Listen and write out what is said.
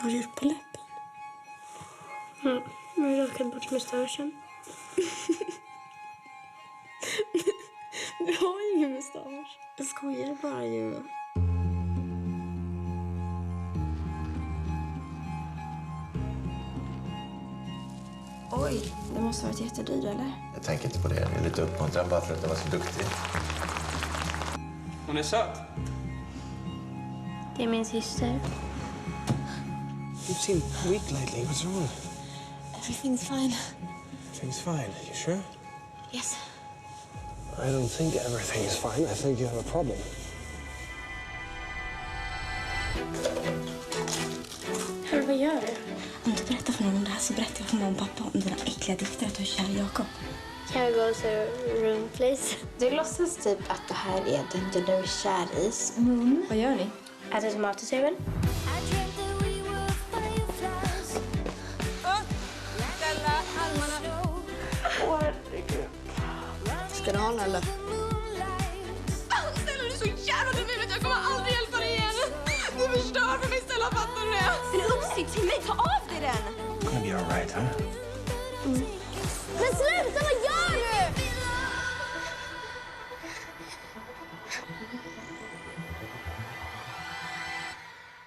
Vad har du gjort på läppen? Jag har rakat bort mustaschen. Du har ju ingen mustasch. Jag skojar bara ju. Oj, det måste ha varit jättedyrt, eller? Jag tänker inte på det. Jag är lite uppmuntrad bara för att jag var så duktig. Hon är söt. Det är min syster. You seem weak lately. What's wrong? Everything's fine. Everything's fine. You sure? Yes. I don't think everything's fine. I think you have a problem. Hör, vad gör du? Om du berättar för någon om det här så berättar jag för mamma och pappa om dina äckliga dikter att du är kär i Jakob. Can we go to a room, please? Du låtsas typ att det här är den du är kär i. Vad gör ni? Äter tomater, ser väl? Ska du ha den eller? Stella, du är så jävla dum i huvudet. Jag kommer aldrig hjälpa dig igen. Du förstör för mig, Stella, fattar du det? En uppsikt till mig, ta av dig den! It's gonna be all right, huh? Men sluta, vad